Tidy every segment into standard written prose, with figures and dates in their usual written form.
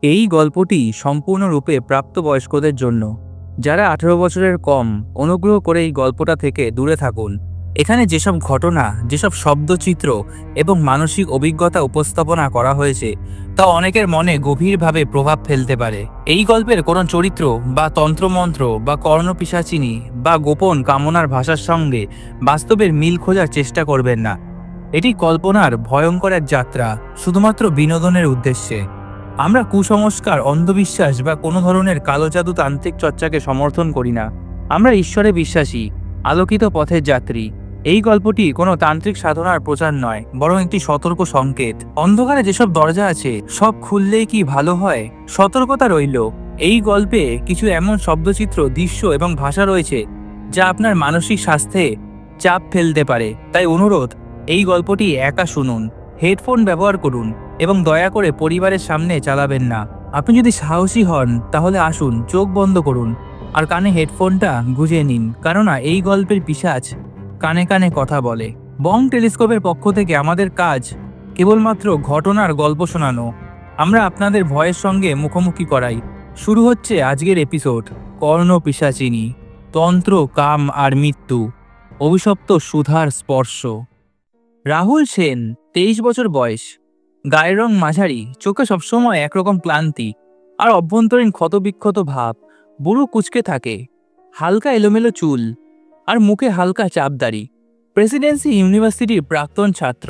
এই গল্পটি সম্পূর্ণরূপে প্রাপ্তবয়স্কদের জন্য। যারা 18 বছরের কম, অনুগ্রহ করে এই গল্পটা থেকে দূরে থাকুন। এখানে যেসব ঘটনা, যেসব শব্দচিত্র এবং মানসিক অভিজ্ঞতা উপস্থাপনা করা হয়েছে তা অনেকের মনে গভীরভাবে প্রভাব ফেলতে পারে। এই গল্পের কোনো চরিত্র বা তন্ত্রমন্ত্র বা কর্ণপিশাচিনী বা গোপন কামনার ভাষার সঙ্গে বাস্তবের মিল খোঁজার চেষ্টা করবেন না। এটি কল্পনার ভয়ঙ্কর এক যাত্রা, শুধুমাত্র বিনোদনের উদ্দেশ্যে। আমরা কুসংস্কার, অন্ধবিশ্বাস বা কোনো ধরনের কালো জাদু তান্ত্রিক চর্চাকে সমর্থন করি না। আমরা ঈশ্বরে বিশ্বাসী, আলোকিত পথের যাত্রী। এই গল্পটি কোনো তান্ত্রিক সাধনার প্রচার নয়, বরং একটি সতর্ক সংকেত। অন্ধকারে যেসব দরজা আছে সব খুললেই কি ভালো হয়? সতর্কতা রইল। এই গল্পে কিছু এমন শব্দচিত্র, দৃশ্য এবং ভাষা রয়েছে যা আপনার মানসিক স্বাস্থ্যে চাপ ফেলতে পারে। তাই অনুরোধ, এই গল্পটি একা শুনুন, হেডফোন ব্যবহার করুন এবং দয়া করে পরিবারের সামনে চালাবেন না। আপনি যদি সাহসী হন তাহলে আসুন, চোখ বন্ধ করুন আর কানে হেডফোনটা গুঁজে নিন, কেননা এই গল্পের পিশাচ কানে কানে কথা বলে। বং টেলিস্কোপের পক্ষ থেকে আমাদের কাজ কেবলমাত্র ঘটনার গল্প শোনানো। আমরা আপনাদের ভয়ের সঙ্গে মুখোমুখি করাই। শুরু হচ্ছে আজকের এপিসোড, কর্ণপিশাচিনী, তন্ত্র, কাম আর মৃত্যু, অভিশপ্ত সুধার স্পর্শ। রাহুল সেন, 23 বছর বয়স, গায়ের রং মাঝারি, চোখে সবসময় একরকম ক্লান্তি আর অভ্যন্তরীণ ক্ষতবিক্ষত ভাব। বুড়ো কুচকে থাকে, হালকা এলোমেলো চুল আর মুখে হালকা চাপদাড়ি। প্রেসিডেন্সি ইউনিভার্সিটির প্রাক্তন ছাত্র।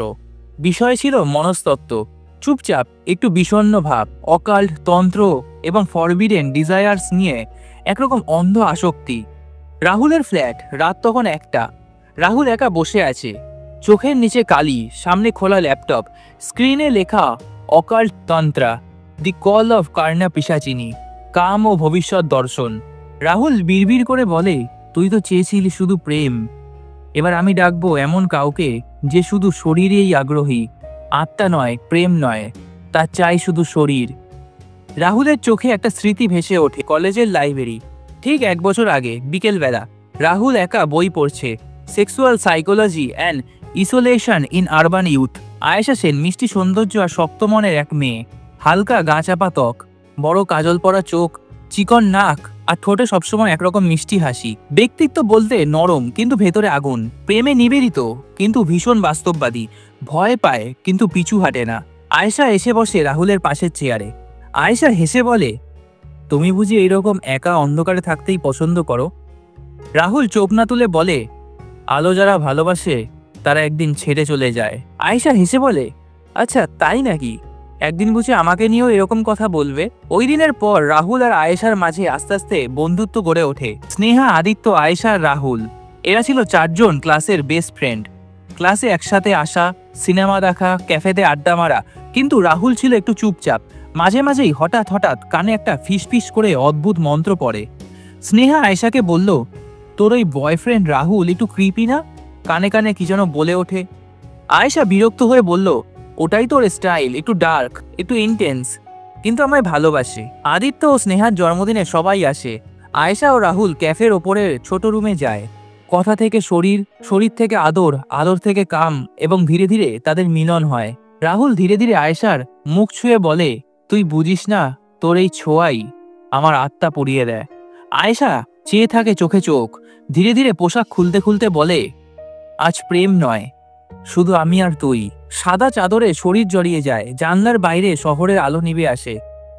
বিষয় ছিল মনস্তত্ত্ব। চুপচাপ, একটু বিষণ্ণ ভাব, অকাল্ট, তন্ত্র এবং ফরবিডেন ডিজায়ার্স নিয়ে একরকম অন্ধ আসক্তি। রাহুলের ফ্ল্যাট, রাত তখন 1টা। রাহুল একা বসে আছে, চোখের নিচে কালি, সামনে খোলা ল্যাপটপ, স্ক্রিনে লেখা অকাল্ট তন্ত্রা, দি কল অফ কর্ণপিশাচিনী, কাম ও ভবিষ্যৎ দর্শন। রাহুল বিড়বিড় করে বলে, তুই তো চেয়েছিলি শুধু প্রেম, এবার আমি ডাকবো এমন কাউকে যে শুধু শরীরেই আগ্রহী, আত্মা নয়, প্রেম নয়, তার চাই শুধু শরীর। রাহুলের চোখে একটা স্মৃতি ভেসে ওঠে। কলেজের লাইব্রেরি, ঠিক 1 বছর আগে বিকেলবেলা। রাহুল একা বই পড়ছে, sexual psychology and isolation in urban youth. Ayesha Sen, মিষ্টি সৌন্দর্য আর শক্ত মনের এক মেয়ে, হালকা গা চাপা ত্বক, বড় কাজল পরা চোখ, চিকন নাক আর ঠোঁটে সবসময় একরকম মিষ্টি হাসি। ব্যক্তিত্ব বলতে নরম কিন্তু ভেতরে আগুন, প্রেমে নিবেদিত কিন্তু ভীষণ বাস্তববাদী, ভয় পায় কিন্তু পিছু হাঁটে না। আয়েশা এসে বসে রাহুলের পাশের চেয়ারে। আয়েশা হেসে বলে, তুমি বুঝি এইরকম একা অন্ধকারে থাকতেই পছন্দ করো? রাহুল চোখ না তুলে বলে, আলো যারা ভালোবাসে তারা একদিন ছেড়ে চলে যায়। আয়েশা হেসে বলে, আচ্ছা তাই নাকি? একদিন বুঝি আমাকে নিয়েও এরকম কথা বলবে? ওই দিনের পর রাহুল আর আয়েশার মাঝে আস্তে আস্তে বন্ধুত্ব গড়ে ওঠে। স্নেহা, আদিত্য, আয়েশা আর রাহুল, এরা ছিল 4 জন ক্লাসের বেস্ট ফ্রেন্ড। ক্লাসে একসাথে আসা, সিনেমা দেখা, ক্যাফেতে আড্ডা মারা। কিন্তু রাহুল ছিল একটু চুপচাপ। মাঝে মাঝেই হঠাৎ হঠাৎ কানে একটা ফিসফিস করে অদ্ভুত মন্ত্র পড়ে। স্নেহা আয়েশাকে বলল, তোর ওই বয়ফ্রেন্ড রাহুল একটু ক্রিপি না? কানে কানে কি যেন বলে ওঠে। আয়েশা বিরক্ত হয়ে বলল, ওটাই তোর স্টাইল, একটু ডার্ক, একটু ইন্টেন্স, কিন্তু আমায় ভালোবাসে। আদিত্য ও স্নেহার জন্মদিনে সবাই আসে। আয়েশা ও রাহুল ক্যাফের ওপরের ছোট রুমে যায়। কথা থেকে শরীর, শরীর থেকে আদর, আদর থেকে কাম এবং ধীরে ধীরে তাদের মিলন হয়। রাহুল ধীরে ধীরে আয়েশার মুখ ছুঁয়ে বলে, তুই বুঝিস না, তোর এই ছোঁয়াই আমার আত্মা পুড়িয়ে দেয়। আয়েশা চেয়ে থাকে চোখে চোখ, ধীরে ধীরে পোশাক খুলতে খুলতে বলে, আজ প্রেম নয়, শুধু আমি আর তুই। সাদা চাদরে শরীর জড়িয়ে যায়। জানলার বাইরে শহরের আলো নিভে আসে।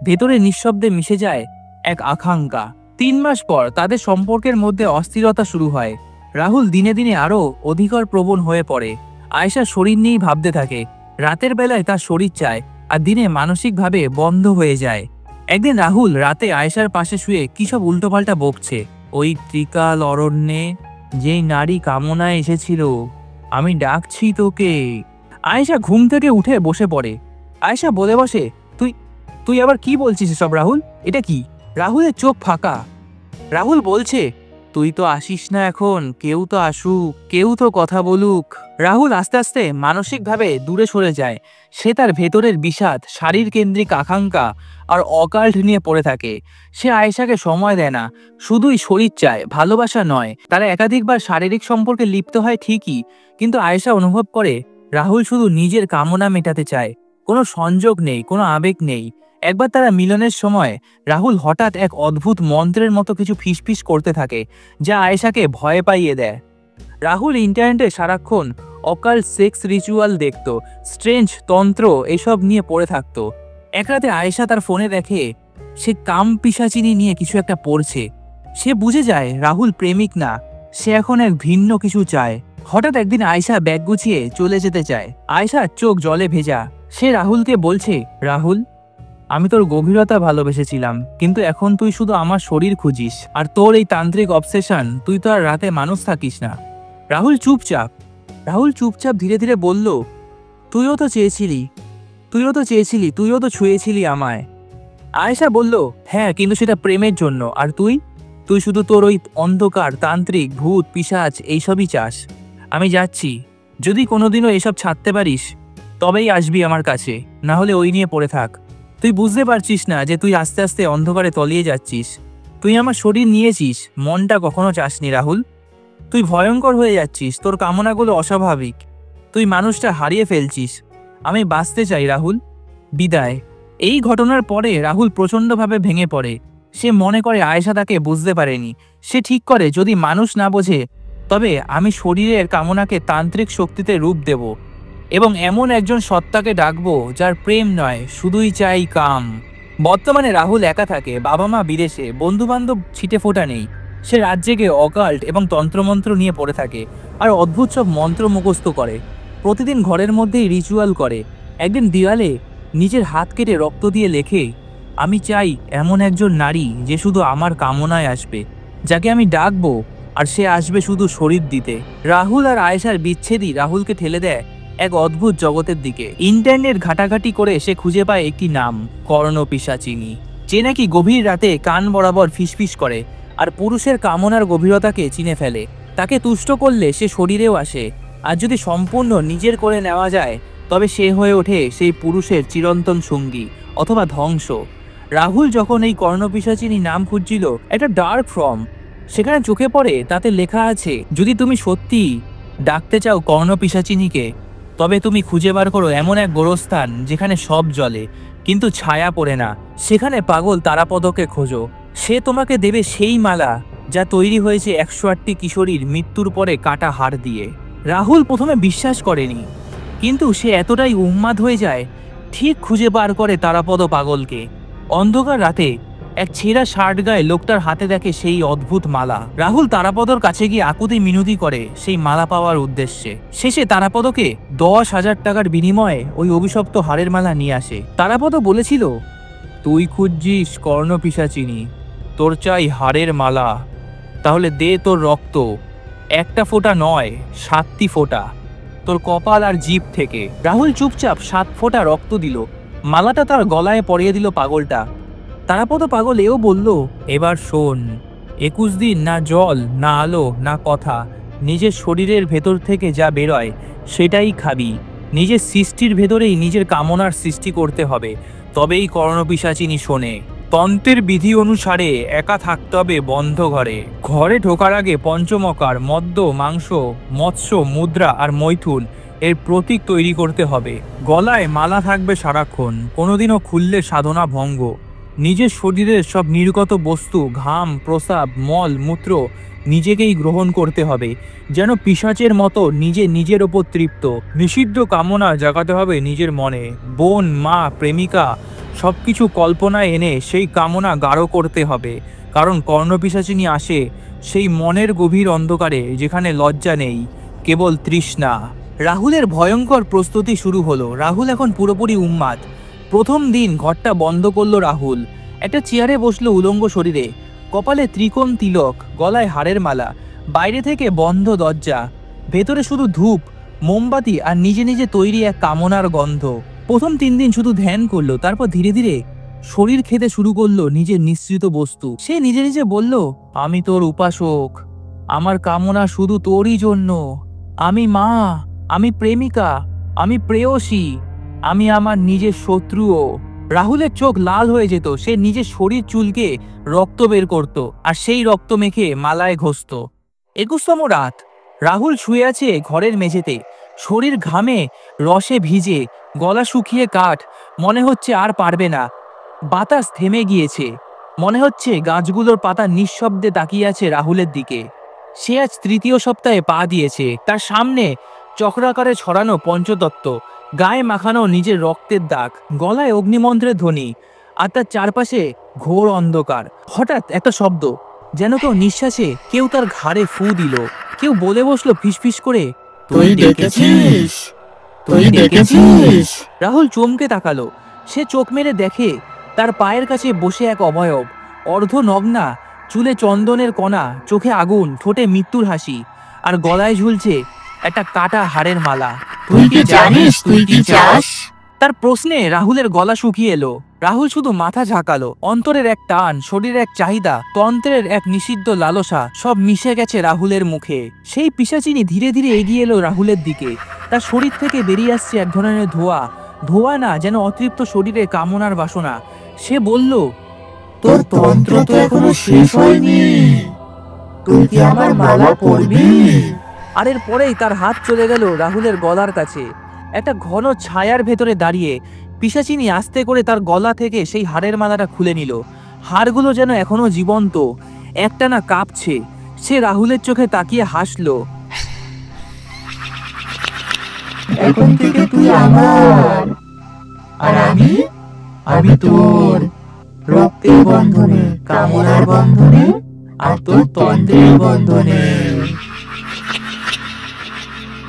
ভেতরে নিঃশব্দে মিশে যায় এক আকাঙ্ক্ষা। 3 মাস পর তাদের সম্পর্কের মধ্যে অস্থিরতা শুরু হয়। রাহুল দিনে দিনে আরো অধিকর প্রবণ হয়ে পড়ে। আয়েশা শরীর নিয়েই ভাবতে থাকে। রাতের বেলায় তার শরীর চায় আর দিনে মানসিকভাবে বন্ধ হয়ে যায়। একদিন রাহুল রাতে আয়েশার পাশে শুয়ে কি সব উল্টোপাল্টা বকছে। ওই ত্রিকাল অরণ্যে যেই নারী কামনায় এসেছিল, আমি ডাকছি তোকে। আয়েশা ঘুম থেকে উঠে বসে পড়ে। আয়েশা বলে বসে, তুই তুই আবার কি বলছিস এসব রাহুল? এটা কি? রাহুলের চোখ ফাঁকা। রাহুল বলছে, তুই তো আসিস না এখন, কেউ তো আসুক, কেউ তো কথা বলুক। রাহুল আস্তে আস্তে মানসিকভাবে দূরে সরে যায়। সে তার ভেতরের বিষাদ, শারীর কেন্দ্রিক আকাঙ্ক্ষা আর অকাল্ট নিয়ে পড়ে থাকে। সে আয়েশাকে সময় দেয় না, শুধুই শরীর চায়, ভালোবাসা নয়। তারা একাধিকবার শারীরিক সম্পর্কে লিপ্ত হয় ঠিকই, কিন্তু আয়েশা অনুভব করে রাহুল শুধু নিজের কামনা মেটাতে চায়। কোনো সংযোগ নেই, কোনো আবেগ নেই, একবার তারা মিলনের সময় রাহুল হঠাৎ এক অদ্ভুত মন্ত্রের মতো কিছু ফিসফিস করতে থাকে, যা আয়েশাকে ভয় পাইয়ে দেয়। রাহুল ইন্টারনেটে সারাক্ষণ অকাল্ট সেক্স রিচুয়াল দেখত, স্ট্রেঞ্জ তন্ত্র এসব নিয়ে পড়ে থাকতো। এক রাতে আয়েশা তার ফোনে দেখে সে কাম পিশাচিনী নিয়ে কিছু একটা পড়ছে। সে বুঝে যায় রাহুল প্রেমিক না, সে এখন এক ভিন্ন কিছু চায়। হঠাৎ একদিন আয়েশা ব্যাগ গুছিয়ে চলে যেতে চায়। আয়েশার চোখ জলে ভেজা। সে রাহুলকে বলছে, রাহুল, আমি তোর গভীরতা ভালোবেসেছিলাম, কিন্তু এখন তুই শুধু আমার শরীর খুঁজিস, আর তোর এই তান্ত্রিক অবসেশন, তুই তো আর রাতে মানুষ থাকিস না। রাহুল চুপচাপ ধীরে ধীরে বলল, তুইও তো চেয়েছিলি, তুইও তো ছুঁয়েছিলি আমায়। আয়েশা বলল, হ্যাঁ, কিন্তু সেটা প্রেমের জন্য। আর তুই শুধু তোর ওই অন্ধকার, তান্ত্রিক, ভূত, পিশাচ এইসবই চাস। আমি যাচ্ছি, যদি কোনোদিনও এসব ছাড়তে পারিস তবেই আসবি আমার কাছে, না হলে ওই নিয়ে পড়ে থাক। তুই বুঝতে পারছিস না যে তুই আস্তে আস্তে অন্ধকারে তলিয়ে যাচ্ছিস। তুই আমার শরীর নিয়েছিস, মনটা কখনো চাসনি রাহুল। তুই ভয়ঙ্কর হয়ে যাচ্ছিস, তোর কামনাগুলো অস্বাভাবিক, তুই মানুষটা হারিয়ে ফেলছিস। আমি বাঁচতে চাই রাহুল, বিদায়। এই ঘটনার পরে রাহুল প্রচণ্ডভাবে ভেঙে পড়ে। সে মনে করে আয়েশা তাকে বুঝতে পারেনি। সে ঠিক করে, যদি মানুষ না বোঝে তবে আমি শরীরের কামনাকে তান্ত্রিক শক্তিতে রূপ দেব এবং এমন একজন সত্তাকে ডাকবো যার প্রেম নয়, শুধুই চাই কাম। বর্তমানে রাহুল একা থাকে, বাবা মা বিদেশে, বন্ধুবান্ধব ছিটে ফোটা নেই। সে রাত জেগে অকাল্ট এবং তন্ত্রমন্ত্র নিয়ে পড়ে থাকে আর অদ্ভুত সব মন্ত্র মুখস্থ করে। প্রতিদিন ঘরের মধ্যেই রিচুয়াল করে। একদিন দেওয়ালে নিজের হাত কেটে রক্ত দিয়ে লেখে, আমি চাই এমন একজন নারী যে শুধু আমার কামনায় আসবে, যাকে আমি ডাকবো আর সে আসবে শুধু শরীর দিতে। রাহুল আর আয়েশার বিচ্ছেদই রাহুলকে ঠেলে দেয় এক অদ্ভুত জগতের দিকে। ইন্টারনেট ঘাটাঘাটি করে সে খুঁজে পায় একটি নাম, কর্ণপিশাচিনী, যে নাকি গভীর রাতে কান বরাবর ফিসফিস করে আর পুরুষের কামনার গভীরতাকে চিনে ফেলে। তাকে তুষ্ট করলে সে শরীরেও আসে, আর যদি সম্পূর্ণ নিজের করে নেওয়া যায় তবে সে হয়ে ওঠে সেই পুরুষের চিরন্তন সঙ্গী অথবা ধ্বংস। রাহুল যখন এই কর্ণপিশাচিনী নাম খুঁজছিল একটা ডার্ক ফর্ম সেখানে চোখে পড়ে, তাতে লেখা আছে, যদি তুমি সত্যি ডাকতে চাও কর্ণপিশাচিনীকে তবে তুমি খুঁজে বার করো এমন এক গোরস্থান যেখানে সব জ্বলে কিন্তু ছায়া পড়ে না। সেখানে পাগল তারাপদকে খোঁজো, সে তোমাকে দেবে সেই মালা যা তৈরি হয়েছে 108টি কিশোরীর মৃত্যুর পরে কাটা হাড় দিয়ে। রাহুল প্রথমে বিশ্বাস করেনি, কিন্তু সে এতটাই উন্মাদ হয়ে যায়, ঠিক খুঁজে বার করে তারাপদ পাগলকে। অন্ধকার রাতে এক ছেঁড়া শার্ট গায়ে লোকটার হাতে দেখে সেই অদ্ভুত মালা। রাহুল তারাপদর কাছে গিয়ে আকুতি মিনতি করে সেই মালা পাওয়ার উদ্দেশ্যে। শেষে তারাপদকে 10,000 টাকার বিনিময়ে ওই অভিশপ্ত হাড়ের মালা নিয়ে আসে। তারাপদ বলেছিল, তুই খুঁজছিস কর্ণপিশাচিনী, তোর চাই হাড়ের মালা, তাহলে দে তোর রক্ত, একটা ফোঁটা নয়, 7টি ফোঁটা, তোর কপাল আর জিভ থেকে। রাহুল চুপচাপ 7 ফোঁটা রক্ত দিল। মালাটা তার গলায় পরিয়ে দিল পাগলটা। তারাপদ পাগল এও বলল, এবার শোন, 21 দিন না জল, না আলো, না কথা, নিজের শরীরের ভেতর থেকে যা বেরোয় সেটাই খাবি। নিজের সৃষ্টির ভেতরেই নিজের কামনার সৃষ্টি করতে হবে, তবেই কর্ণপিশাচিনী শোনে। তন্ত্রের বিধি অনুসারে একা থাকতে হবে বন্ধ ঘরে। ঘরে ঢোকার আগে পঞ্চমকার, মদ্য, মাংস, মৎস্য, মুদ্রা আর মৈথুন এর প্রতীক তৈরি করতে হবে। গলায় মালা থাকবে সারাক্ষণ, কোনোদিনও খুললে সাধনা ভঙ্গ। নিজের শরীরের সব নির্গত বস্তু, ঘাম, প্রস্রাব, মল, মূত্র নিজেকেই গ্রহণ করতে হবে, যেন পিশাচের মতো নিজের ওপর তৃপ্ত। নিষিদ্ধ কামনা জাগাতে হবে নিজের মনে। বোন, মা, প্রেমিকা সবকিছু কল্পনায় এনে সেই কামনা গাঢ় করতে হবে, কারণ কর্ণপিশাচিনী আসে সেই মনের গভীর অন্ধকারে যেখানে লজ্জা নেই, কেবল তৃষ্ণা। রাহুলের ভয়ঙ্কর প্রস্তুতি শুরু হলো। রাহুল এখন পুরোপুরি উন্মাদ। প্রথম দিন ঘরটা বন্ধ করলো রাহুল। একটা চেয়ারে বসলো উলঙ্গ শরীরে, কপালে ত্রিকোণ তিলক, গলায় হাড়ের মালা। বাইরে থেকে বন্ধ দরজা, ভেতরে শুধু ধূপ, মোমবাতি আর নিজে তৈরি এক কামনার গন্ধ। প্রথম 3 দিন শুধু ধ্যান করলো, তারপর ধীরে ধীরে শরীর খেতে শুরু করলো নিজের নিঃসৃত বস্তু। সে নিজে বলল, আমি তোর উপাসক, আমার কামনা শুধু তোরই জন্য। আমি মা, আমি প্রেমিকা, আমি প্রেয়সী, আমি আমার নিজের শত্রুও। রাহুলের চোখ লাল হয়ে যেত। সে নিজের শরীর চুলকে রক্ত বের করত আর সেই রক্ত মেখে মালায় ঘষত। 21তম রাত, রাহুল শুয়ে আছে ঘরের মেঝেতে, শরীর ঘামে রসে ভিজে, গলা শুকিয়ে কাঠ, মনে হচ্ছে আর পারবে না। বাতাস থেমে গিয়েছে, মনে হচ্ছে গাছগুলোর পাতা নিঃশব্দে তাকিয়ে আছে রাহুলের দিকে। সে আজ তৃতীয় সপ্তাহে পা দিয়েছে। তার সামনে চক্রাকারে ছড়ানো পঞ্চতত্ত্ব, গায়ে মাখানো নিজের রক্তের দাগ, গলায় অগ্নিমন্ত্রের ধ্বনি, আর তার চারপাশে ঘোর অন্ধকার। হঠাৎ একটা শব্দ, যেন কেউ নিঃশ্বাসে কেউ তার ঘাড়ে ফু দিল। কেউ বলে বসলো ফিসফিস করে, তুই ডেকেছিস, তুই ডেকেছিস। রাহুল চমকে তাকালো। সে চোখ মেরে দেখে তার পায়ের কাছে বসে এক অবয়ব, অর্ধনগ্না, চুলে চন্দনের কণা, চোখে আগুন, ঠোঁটে মৃত্যুর হাসি, আর গলায় ঝুলছে একটা কাটা হাড়ের মালা। তুই কি জানিস তুই কি চাস? তার প্রশ্নে রাহুলের গলা শুকিয়ে এলো। রাহুল শুধু মাথা ঝাঁকালো। অন্তরের এক টান, শরীরের এক চাহিদা, তন্ত্রের এক নিষিদ্ধ লালসা সব মিশে গেছে রাহুলের মুখে। সেই পিশাচিনী ধীরে ধীরে এগিয়ে এলো রাহুলের দিকে। তার শরীর থেকে বেরিয়ে আসছে এক ধরনের ধোঁয়া, ধোঁয়া না, যেন অতৃপ্ত শরীরে কামনার বাসনা। সে বলল, তোর তন্ত্র তো এখনো শেষ হয়নি, তুই কি আমার মালা পরবি? আর এর পরেই তার হাত চলে গেল রাহুলের গলার কাছে। একটা ঘন ছায়ার ভেতরে দাঁড়িয়ে পিশাচিনী আস্তে করে তার গলা থেকে সেই হাড়ের মালাটা খুলে নিল। হাড়গুলো যেন এখনো জীবন্ত, একটা না কাঁপছে। সে রাহুলের চোখে তাকিয়ে হাসলো। এখন থেকে তুই আমার, আর আমি তোর। রক্তের বন্ধনে, কামনার বন্ধনে, আর তোর তন্ত্রের বন্ধনে।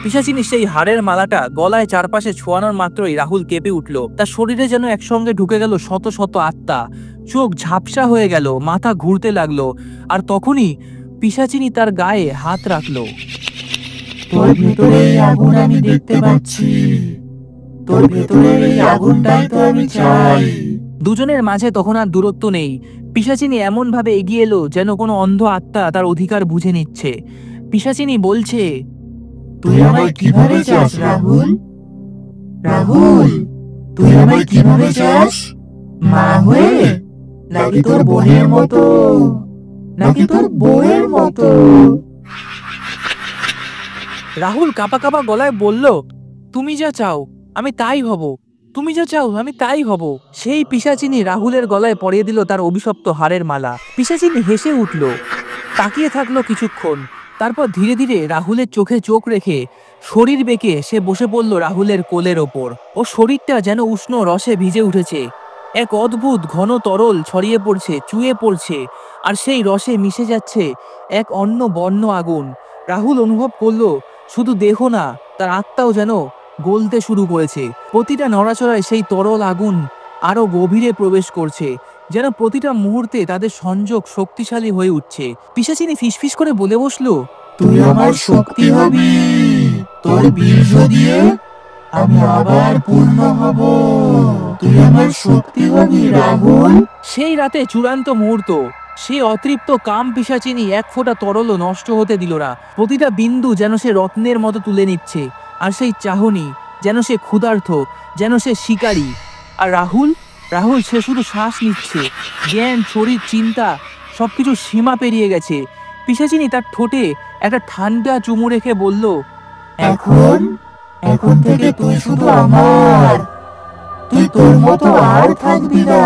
পিশাচিনী সেই হাড়ের মালাটা গলায় চারপাশে ছোঁয়ানোর মাত্রই রাহুল কেঁপে উঠল। তার শরীরে যেন একসঙ্গে ঢুকে গেল শত শত আত্মা। চোখ ঝাপসা হয়ে গেল, মাথা ঘুরতে লাগলো। আর তখনই পিশাচিনী তার গায়ে হাত রাখলো। তোর ভেতরে এই আগুন আমি দেখতে পাচ্ছি, তোর ভেতরে এই আগুনটাই তো আমি চাই। দুজনের মাঝে তখন আর দূরত্ব নেই। পিশাচিনী এমন ভাবে এগিয়ে এলো যেন কোনো অন্ধ আত্মা তার অধিকার বুঝে নিচ্ছে। পিশাচিনী বলছে, তুই আমায় কিভাবে চাস রাহুল? রাহুল, তুই আমায় কিভাবে চাস? মা হয়ে, নাকি তোর বোনের মতো, নাকি তোর বউয়ের মতো? রাহুল কাঁপা কাঁপা গলায় বলল, তুমি যা চাও আমি তাই হব, তুমি যা চাও আমি তাই হব। সেই পিশাচিনী রাহুলের গলায় পরিয়ে দিল তার অভিশপ্ত হাড়ের মালা। পিশাচিনী হেসে উঠল, তাকিয়ে থাকলো কিছুক্ষণ, তারপর ধীরে ধীরে রাহুলের চোখে চোখ রেখে শরীর বেঁকে সে বসে পড়ল রাহুলের কোলের ওপর। ও শরীরটা যেন উষ্ণ রসে ভিজে উঠেছে। এক অদ্ভুত ঘন তরল ছড়িয়ে পড়ছে, চুয়ে পড়ছে, আর সেই রসে মিশে যাচ্ছে এক অন্য বর্ণ আগুন। রাহুল অনুভব করলো শুধু দেহ না, তার আত্মাও যেন গলতে শুরু করেছে। প্রতিটা নড়াচড়ায় সেই তরল আগুন আরো গভীরে প্রবেশ করছে, যেন প্রতিটা মুহূর্তে তাদের সংযোগ শক্তিশালী হয়ে উঠছে। পিশাচিনী ফিসফিস করে বলে বসলো, তুই আমার শক্তি হবি, তোর বীর্য দিয়ে আমি আবার পূর্ণ হব। তুই আমার শক্তি হবি রাহুল। সেই রাতে চূড়ান্ত মুহূর্ত। সেই অতৃপ্ত কাম পিশাচিনী এক ফোঁটা তরলও নষ্ট হতে দিল না। প্রতিটা বিন্দু যেন সে রত্নের মতো তুলে নিচ্ছে। আর সেই চাহনি, যেন সে ক্ষুধার্ত, যেন সে শিকারী। আর রাহুল, রাহুল সে শুধু শ্বাস নিচ্ছে। জ্ঞান, শরীর, চিন্তা সবকিছু সীমা পেরিয়ে গেছে। পিশাচিনী তার ঠোঁটে একটা ঠান্ডা চুমু রেখে বলল, এখন, এখন থেকে তুই শুধু আমার। তুই তোর মতো আর থাকবি না,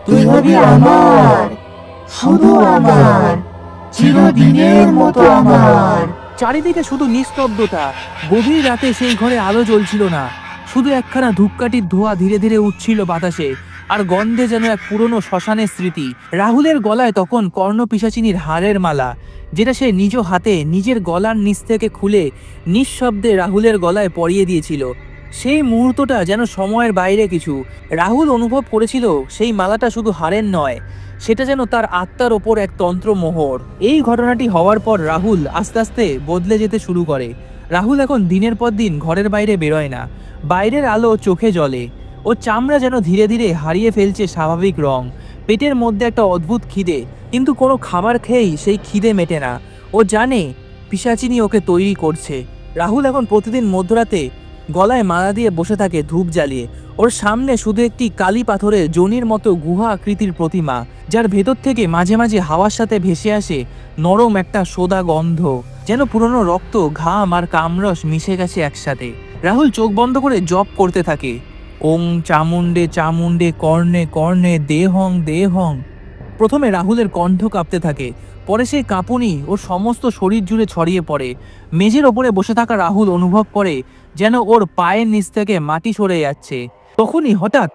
তুই হবি আমার, শুধু আমার, চিরদিনের মতো আমার। চারিদিকে শুধু নিস্তব্ধতা। গভীর রাতে সেই ঘরে আলো জ্বলছিল না, শুধু একখানা ধূপকাঠির ধোঁয়া ধীরে ধীরে উঠছিল বাতাসে, আর গন্ধে যেন এক পুরনো শ্মশানের স্মৃতি। রাহুলের গলায় তখন কর্ণপিশাচিনীর হাড়ের মালা, যেটা সে নিজ হাতে নিজের গলার নিচ থেকে খুলে নিঃশব্দে রাহুলের গলায় পরিয়ে দিয়েছিল। সেই মুহূর্তটা যেন সময়ের বাইরে কিছু। রাহুল অনুভব করেছিল সেই মালাটা শুধু হাড়ের নয়, সেটা যেন তার আত্মার ওপর এক তন্ত্রমোহর। এই ঘটনাটি হওয়ার পর রাহুল আস্তে আস্তে বদলে যেতে শুরু করে। রাহুল এখন দিনের পর দিন ঘরের বাইরে বেরোয় না। বাইরের আলো চোখে জ্বলে। ওর চামড়া যেন ধীরে ধীরে হারিয়ে ফেলছে স্বাভাবিক রং। পেটের মধ্যে একটা অদ্ভুত খিদে, কিন্তু কোনো খাবার খেয়েই সেই খিদে মেটে না। ও জানে পিশাচিনী ওকে তৈরি করছে। রাহুল এখন প্রতিদিন মধ্যরাতে গলায় মালা দিয়ে বসে থাকে ধূপ জ্বালিয়ে। ওর সামনে শুধু একটি কালী পাথরের জনির মতো গুহা আকৃতির প্রতিমা, যার ভেতর থেকে মাঝে মাঝে হাওয়ার সাথে ভেসে আসে নরম একটা সোদা গন্ধ, যেন পুরনো রক্ত, ঘাম আর কামরস মিশে গেছে একসাথে। রাহুল চোখ বন্ধ করে জপ করতে থাকে। ওং চামুণ্ডে চামুণ্ডে কর্ণে কর্ণে দেহং দেহং। প্রথমে রাহুলের কণ্ঠ কাঁপতে থাকে, পরে সেই কাঁপুনি ওর সমস্ত শরীর জুড়ে ছড়িয়ে পড়ে। মেঝের ওপরে বসে থাকা রাহুল অনুভব করে যেন ওর পায়ের নিচ থেকে মাটি সরে যাচ্ছে। তখনই হঠাৎ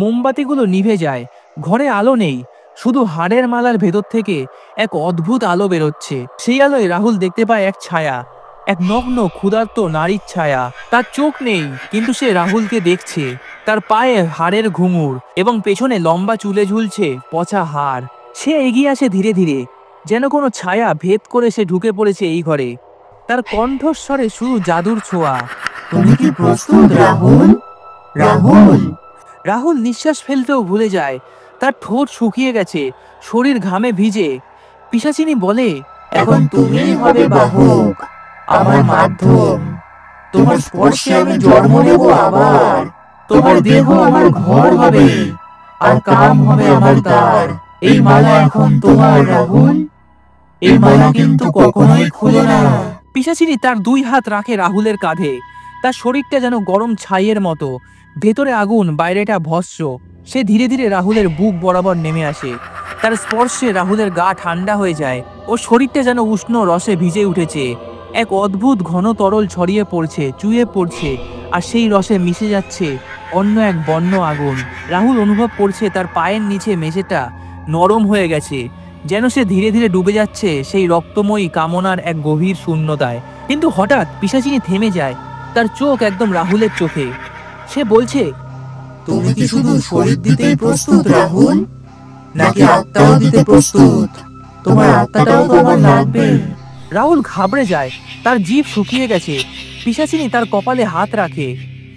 মোমবাতিগুলো নিভে যায়, ঘরে আলো নেই, শুধু হাড়ের মালার ভেতর থেকে এক অদ্ভুত আলো বেরোচ্ছে। সেই আলোয় রাহুল দেখতে পায় এক ছায়া, এক নগ্ন ক্ষুধার্ত নারীর ছায়া। তার চোখ নেই, কিন্তু সে রাহুলকে দেখছে। তার পায়ে হাড়ের ঘুঙুর এবং পেছনে লম্বা চুলে ঝুলছে পচা হাড়। সে এগিয়ে আসে ধীরে ধীরে, যেন কোনো ছায়া ভেদ করে সে ঢুকে পড়েছে এই ঘরে। তার কণ্ঠস্বরে শুধু জাদুর ছোঁয়া। তুমি কি প্রস্তুত রাহুল? রাহুল? রাহুল নিঃশ্বাস ফেলতেও ভুলে যায়, তার ঠোঁট শুকিয়ে গেছে, শরীর ঘামে ভিজে। পিশাচিনী বলে, এখন তুমিই হবে বাহক, আমার মাধ্যম। তোমার স্পর্শে আমি জন্ম নেব আবার। তোমার দেহ আমার ঘর হবে, আর কাম হবে আমার দ্বার। এই মালা এখন তোমার রাহুল। এই মালা কিন্তু কখনোই খুলে না। পিশাচিনী তার 2 হাত রাখে রাহুলের কাঁধে। তার শরীরটা যেন গরম ছাইয়ের মতো, ভেতরে আগুন, বাইরেটা ভস্ম। সে ধীরে ধীরে রাহুলের বুক বরাবর নেমে আসে। তার স্পর্শে রাহুলের গা ঠান্ডা হয়ে যায়। ওর শরীরটা যেন উষ্ণ রসে ভিজে উঠেছে। এক অদ্ভুত ঘন তরল ছড়িয়ে পড়ছে, চুইয়ে পড়ছে, আর সেই রসে মিশে যাচ্ছে অন্য এক বন্য আগুন। রাহুল অনুভব করছে তার পায়ের নিচে মেঝেটা নরম হয়ে গেছে, যেন সে ধীরে ধীরে ডুবে যাচ্ছে সেই রক্তময়ী কামনার এক গভীর শূন্যতায়। কিন্তু হঠাৎ পিশাচিনী থেমে যায়, তার চোখ একদম রাহুলের চোখে। সে বলছে, তুমি কি শুধু শরীর দিতেই প্রস্তুত রাহুল, নাকি আত্মাও দিতে প্রস্তুত? তোমার আত্মাটাও তো আমার লাগবে। রাহুল ঘাবড়ে যায়, তার জিভ শুকিয়ে গেছে। পিশাচিনী তার কপালে হাত রাখে,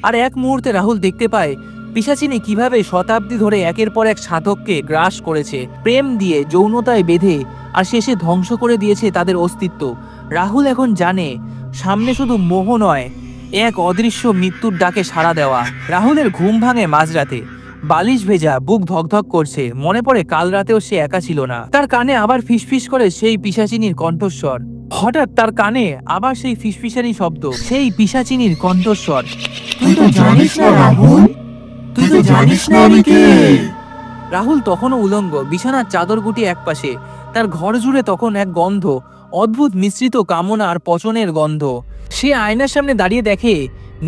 আর এক মুহূর্তে রাহুল দেখতে পায় পিশাচিনী কিভাবে শতাব্দী ধরে একের পর এক সাধককে গ্রাস করেছে, প্রেম দিয়ে, যৌনতায় বেঁধে, আর শেষে ধ্বংস করে দিয়েছে তাদের অস্তিত্ব। রাহুল এখন জানে সামনে শুধু মোহ নয়, এক অদৃশ্য মৃত্যুর ডাকে সাড়া দেওয়া। রাহুলের ঘুম ভাঙে মাঝরাতে, বালিশ ভেজা, বুক ধকধক করছে। মনে পড়ে কাল রাতেও সে একা ছিল না। তার কানে আবার ফিসফিস করে সেই পিশাচিনীর কণ্ঠস্বর। হঠাৎ তার কানে আবার সেই ফিসফিসানি শব্দ, সেই পিশাচিনীর কণ্ঠস্বর। তুই তো জানিস না রাহুল, তুই তো জানিস না আমি কে। রাহুল তখনও উলঙ্গ, বিছানার চাদর গুটি একপাশে। তার ঘর জুড়ে তখন এক গন্ধ, অদ্ভুত মিশ্রিত কামনা আর পচনের গন্ধ। সে আয়নার সামনে দাঁড়িয়ে দেখে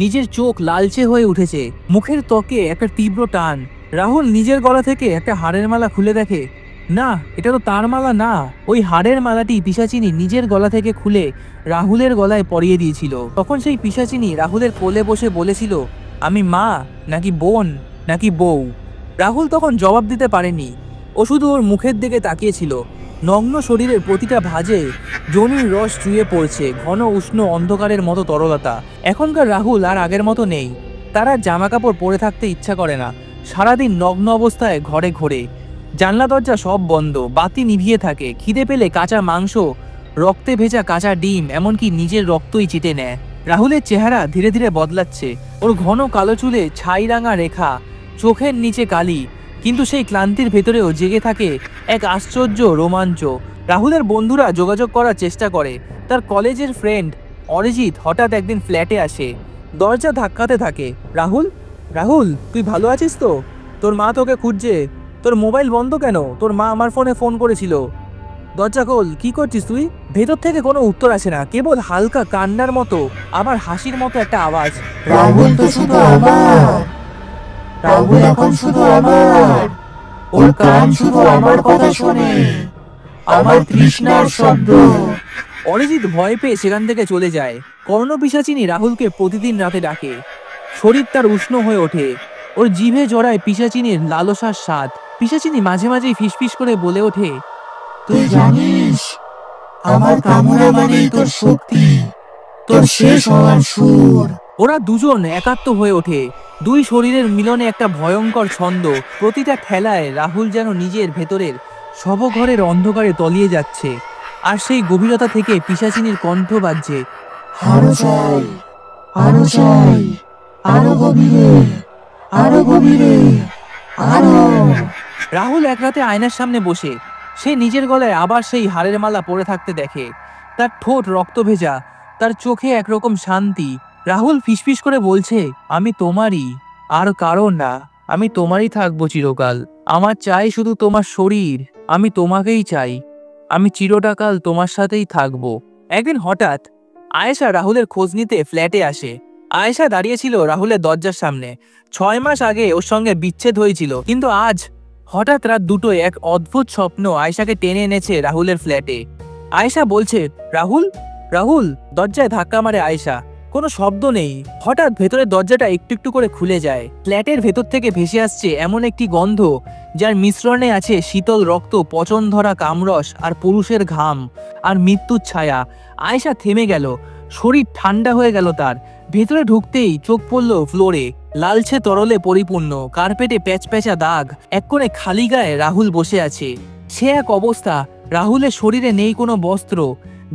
নিজের চোখ লালচে হয়ে উঠেছে, মুখের ত্বকে একটা তীব্র টান। রাহুল নিজের গলা থেকে একটা হাড়ের মালা খুলে দেখে, না, এটা তো তার মালা না। ওই হাড়ের মালাটি পিশাচিনী নিজের গলা থেকে খুলে রাহুলের গলায় পরিয়ে দিয়েছিল। তখন সেই পিশাচিনী রাহুলের কোলে বসে বলেছিল, আমি মা, নাকি বোন, নাকি বউ? রাহুল তখন জবাব দিতে পারেনি। ও শুধু ওর মুখের দিকে তাকিয়েছিল। নগ্ন শরীরের প্রতিটা ভাঁজে যোনির রস চুইয়ে পড়ছে, ঘন উষ্ণ অন্ধকারের মতো তরলতা। এখনকার রাহুল আর আগের মতো নেই। তার আর জামা কাপড় পরে থাকতে ইচ্ছা করে না। সারাদিন নগ্ন অবস্থায় ঘরে ঘোরে, জানলা দরজা সব বন্ধ, বাতি নিভিয়ে থাকে। খিদে পেলে কাঁচা মাংস, রক্তে ভেজা কাঁচা ডিম, এমনকি নিজের রক্তই চিটে নেয়। রাহুলের চেহারা ধীরে ধীরে বদলাচ্ছে। ওর ঘন কালো চুলে ছাইরাঙা রেখা, চোখের নিচে কালি, কিন্তু সেই ক্লান্তির ভেতরেও জেগে থাকে এক আশ্চর্য রোমাঞ্চ। রাহুলের বন্ধুরা যোগাযোগ করার চেষ্টা করে। তার কলেজের ফ্রেন্ড অরিজিৎ হঠাৎ একদিন ফ্ল্যাটে আসে, দরজা ধাক্কাতে থাকে। রাহুল, রাহুল, তুই ভালো আছিস তো? তোর মা তোকে খুঁজছে। তোর মোবাইল বন্ধ কেন? তোর মা আমার ফোনে ফোন করেছিল। দরজা খোল, কি করছিস তুই? ভেতর থেকে কোনো উত্তর আসে না, কেবল হালকা কান্নার মতো, আবার হাসির মতো একটা আওয়াজ। রাহুল তো শুধু আমার, রাহুল এখন শুধু আমার। ওর কান শুধু আমার কথা শোনে, আমার তৃষ্ণার শব্দ। অরিজিৎ ভয় পেয়ে সেখান থেকে চলে যায়। কর্ণপিশাচিনী রাহুলকে প্রতিদিন রাতে ডাকে। শরীর তার উষ্ণ হয়ে ওঠে, ওর জিভে জড়ায় পিশাচিনীর লালসার স্বাদ। পিশাচিনী মাঝে মাঝেই ফিসফিস করে বলে ওঠে, তুই জানিস, আমার কামনা মানেই তোর শক্তি, তোর শেষ হওয়ার সুর। ওরা দুজন একাত্ম হয়ে ওঠে, দুই শরীরের মিলনে একটা ভয়ঙ্কর ছন্দ। প্রতিটা খেলায় রাহুল যেন নিজের ভেতরের শবঘরের অন্ধকারে তলিয়ে যাচ্ছে, আর সেই গভীরতা থেকে পিশাচিনীর কণ্ঠ বাজছে, আরো চাই, আরো চাই, আরো গভীরে, আরো গভীরে, আরো। রাহুল এক রাতে আয়নার সামনে বসে সে নিজের গলায় আবার সেই হাড়ের মালা পরে থাকতে দেখে। তার ঠোঁট রক্ত ভেজা, তার চোখে একরকম শান্তি। রাহুল ফিসফিস করে বলছে, আমি তোমারই, আর কারণ না, আমি তোমারই থাকবো চিরকাল। আমার চাই শুধু তোমার শরীর, আমি তোমাকেই চাই, আমি চিরটাকাল তোমার সাথেই থাকবো। একদিন হঠাৎ আয়েশা রাহুলের খোঁজ নিতে ফ্ল্যাটে আসে। আয়েশা দাঁড়িয়েছিল রাহুলের দরজার সামনে। 6 মাস আগে ওর সঙ্গে বিচ্ছেদ হয়েছিল, কিন্তু আজ হঠাৎ রাত 2টোয় এক অদ্ভুত স্বপ্ন আয়েশাকে টেনে এনেছে রাহুলের ফ্ল্যাটে। আয়েশা বলছে, রাহুল, রাহুল। দরজায় ধাক্কা মারে আয়েশা। কোনো শব্দ নেই। হঠাৎ ভেতরের দরজাটা একটু একটু করে খুলে যায়। ফ্ল্যাটের ভেতর থেকে ভেসে আসছে এমন একটি গন্ধ যার মিশ্রণে আছে শীতল রক্ত, পচন ধরা কামরস, আর পুরুষের ঘাম, আর মৃত্যুর ছায়া। আয়েশা থেমে গেল, শরীর ঠান্ডা হয়ে গেল তার। ভেতরে ঢুকতেই চোখ পড়ল ফ্লোরে, লালচে তরলে পরিপূর্ণ, কার্পেটে প্যাচপ্যাচা দাগ। এক কোণে খালি গায়ে রাহুল বসে আছে। সে এক অবস্থা, রাহুলের শরীরে নেই কোনো বস্ত্র,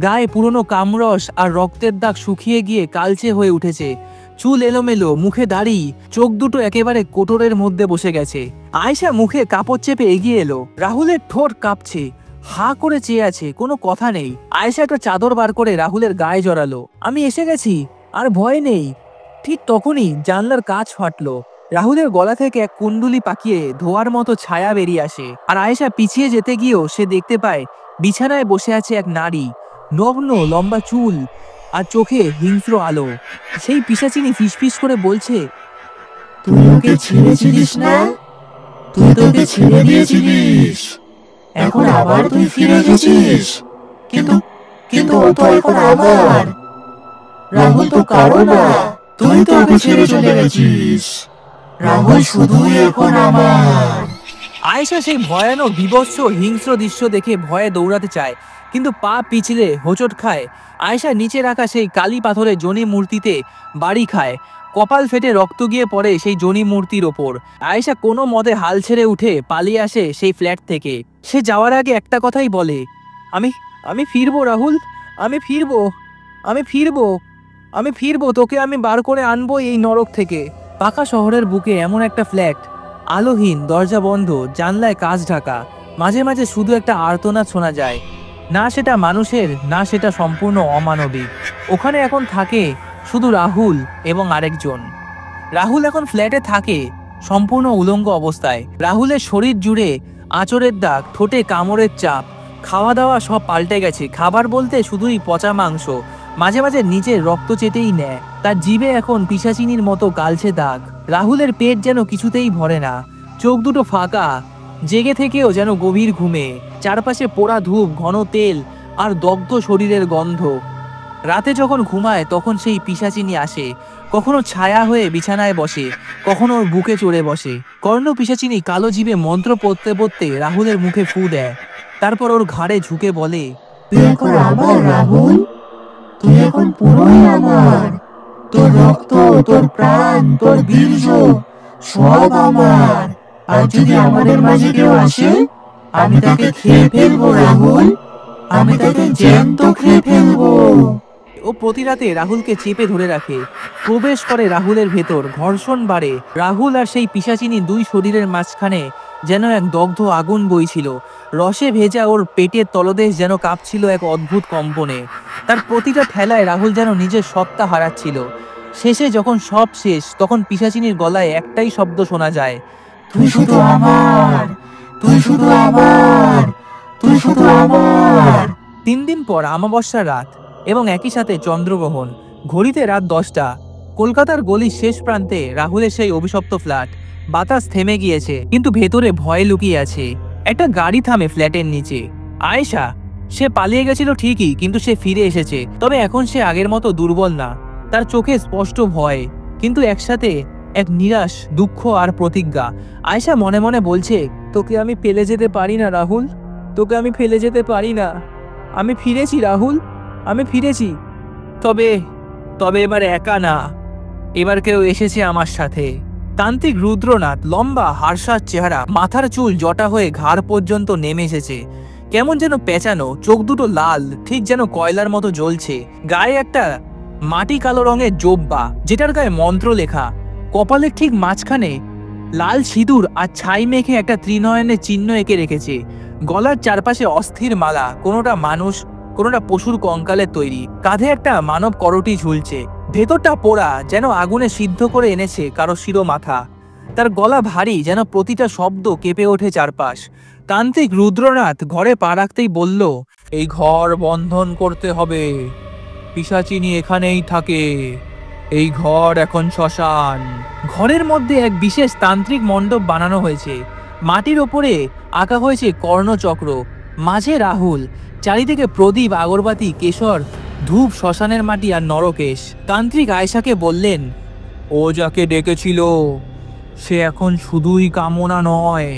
গায়ে পুরনো কামরস আর রক্তের দাগ শুকিয়ে গিয়ে কালচে হয়ে উঠেছে। চুল এলোমেলো, মুখে দাড়ি, চোখ দুটো একেবারে কোটরের মধ্যে বসে গেছে। আয়েশা মুখে কাপড় চেপে এগিয়ে এলো। রাহুলের ঠোঁট কাঁপছে, হা করে চেয়ে আছে, কোনো কথা নেই। আয়েশা একটা চাদর বার করে রাহুলের গায়ে জড়ালো। আমি এসে গেছি, আর ভয় নেই। ঠিক তখনই জানলার কাঁচ ফাটলো। রাহুলের গলা থেকে এক কুণ্ডুলি পাকিয়ে ধোয়ার মতো ছায়া বেরিয়ে আসে। আর আয়েশা পিছিয়ে যেতে গিয়েও সে দেখতে পায় বিছানায় বসে আছে এক নারী, নগ্ন, লম্বা চুল আর চোখে হিংস্র আলো। সেই পিশাচিনী ফিসফিস করে বলছে, তুই ওকে ছেড়েছিলিস না? তুই তো ওকে ছেড়ে দিয়েছিলিস, এখন আবার তুই ফিরে এসেছিস। কিন্তু কিন্তু ও তো এখন আমার। রাহুল তো কারো না, তুই তো ওকে ছেড়ে চলে গেছিস। রাহুল শুধুই এখন আমার। আয়েশা সেই ভয়ানক বিভৎস হিংস্র দৃশ্য দেখে ভয়ে দৌড়াতে চায়, কিন্তু পা পিছলে হোঁচট খায়। আয়েশা নিচে রাখা সেই কালী পাথরের জনি মূর্তিতে বাড়ি খায়। কপাল ফেটে রক্ত গিয়ে পড়ে সেই জনি মূর্তির ওপর। আয়েশা কোনো মতে হাল ছেড়ে উঠে পালিয়ে আসে সেই ফ্ল্যাট থেকে। সে যাওয়ার আগে একটা কথাই বলে, আমি আমি ফিরবো রাহুল, আমি ফিরবো, আমি ফিরবো, আমি ফিরবো, তোকে আমি বার করে আনবো এই নরক থেকে। পাকা শহরের বুকে এমন একটা ফ্ল্যাট, আলোহীন, দরজা বন্ধ, জানলায় কাঁচ ঢাকা। মাঝে মাঝে শুধু একটা আর্তনাদ শোনা যায়। না সেটা মানুষের, না সেটা সম্পূর্ণ অমানবিক। ওখানে এখন থাকে শুধু রাহুল এবং আরেকজন। রাহুল এখন ফ্ল্যাটে থাকে সম্পূর্ণ উলঙ্গ অবস্থায়। রাহুলের শরীর জুড়ে আঁচড়ের দাগ, ঠোঁটে কামড়ের চাপ। খাওয়া দাওয়া সব পাল্টে গেছে। খাবার বলতে শুধুই পচা মাংস, মাঝে মাঝে নিজের রক্ত চেটেই নেয়। তার জিভে এখন পিশাচিনীর মতো কালচে দাগ। রাহুলের পেট যেন কিছুতেই ভরে না, চোখ দুটো ফাঁকা, জেগে থেকেও যেন গভীর ঘুমে। চারপাশে পোড়া ধূপ, ঘন তেল আর দগ্ধ শরীরের গন্ধ। রাতে যখন ঘুমায় তখন সেই পিশাচিনী আসে, কখনো ছায়া হয়ে বিছানায় বসে, কখনো ওর বুকে চড়ে বসে। কর্ণ পিশাচিনী কালো জিভে মন্ত্র পড়তে পড়তে রাহুলের মুখে ফু দেয়। তারপর ওর ঘাড়ে ঝুঁকে বলে, তুই এখন আমার রাহুল, তুই এখন পুরোই আমার। তোর রক্ত, তোর প্রাণ, তোর বীর্য সব আমার। আর যদি আমাদের মাঝে কেউ আসে, আমি তাকে খেয়ে ফেলবো রাহুল, আমি তাকে জ্যান্ত খেয়ে ফেলবো। ও প্রতি রাতে রাহুলকে চেপে ধরে রাখে, প্রবেশ করে রাহুলের ভেতর, ঘর্ষণ বাড়ে। রাহুল আর সেই পিশাচিনী দুই শরীরের মাঝখানে যেন এক দগ্ধ আগুন বইছিল। রসে ভেজা ওর পেটের তলদেশ যেন কাঁপছিল এক অদ্ভুত কম্পনে। তার প্রতিটা ঠেলায় রাহুল যেন নিজের সত্তা হারাচ্ছিল। শেষে যখন সব শেষ, তখন পিশাচিনীর গলায় একটাই শব্দ শোনা যায়, তুই শুধু আমার, তুই শুধু আমার, তুই শুধু আমার। 3 দিন পর অমাবস্যার রাত এবং একই সাথে চন্দ্রগ্রহণ। ঘড়িতে রাত 10টা। কলকাতার গলির শেষ প্রান্তে রাহুলের সেই অভিশপ্ত ফ্ল্যাট। বাতাস থেমে গিয়েছে, কিন্তু ভেতরে ভয় লুকিয়ে আছে। একটা গাড়ি থামে ফ্ল্যাটের নিচে। আয়েশা, সে পালিয়ে গেছিল ঠিকই, কিন্তু সে ফিরে এসেছে। তবে এখন সে আগের মতো দুর্বল না। তার চোখে স্পষ্ট ভয়, কিন্তু একসাথে এক নিরাশ, দুঃখ আর প্রতিজ্ঞা। আয়েশা মনে মনে বলছে, তোকে আমি ফেলে যেতে পারি না রাহুল, তোকে আমি ফেলে যেতে পারি না। আমি ফিরেছি রাহুল, আমি ফিরেছি। তবে তবে এবার একা না, এবার কেউ এসেছে আমার সাথে। তান্ত্রিক রুদ্রনাথ, লম্বা হারসার চেহারা, মাথার চুল জটা হয়ে ঘাড় পর্যন্ত নেমে এসেছে। কেমন যেন পেঁচানো, চোখ দুটো লাল, ঠিক যেন কয়লার মতো জ্বলছে। গায়ে একটা মাটি কালো রঙের জোব্বা, যেটার গায়ে মন্ত্র লেখা। কপালের ঠিক মাঝখানে লাল সিঁদুর আর ছাই মেখে একটা ত্রিনয়নের চিহ্ন এঁকে রেখেছে। গলার চারপাশে অস্থির মালা, কোনোটা মানুষ, কোনোটা পশুর কঙ্কালের তৈরি। কাঁধে একটা মানব করটি ঝুলছে। ভেতরটা পোড়া, যেন আগুনে সিদ্ধ করে এনেছে কারো শিরো মাথা। তার গলা ভারী, যেন প্রতিটা শব্দ কেঁপে ওঠে চারপাশ। তান্ত্রিক রুদ্রনাথ ঘরে পা রাখতেই বলল, এই ঘর বন্ধন করতে হবে। পিশাচিনী এখানেই থাকে। এই ঘর এখন শ্মশান। ঘরের মধ্যে এক বিশেষ তান্ত্রিক মণ্ডপ বানানো হয়েছে। মাটির ওপরে আঁকা হয়েছে কর্ণচক্র, মাঝে রাহুল, চারিদিকে প্রদীপ, আগরবাতি, কেশর, ধূপ, শ্মশানের মাটি আর নরকেশ। তান্ত্রিক আয়েশাকে বললেন, ও যাকে ডেকেছিল সে এখন শুধুই কামনা নয়,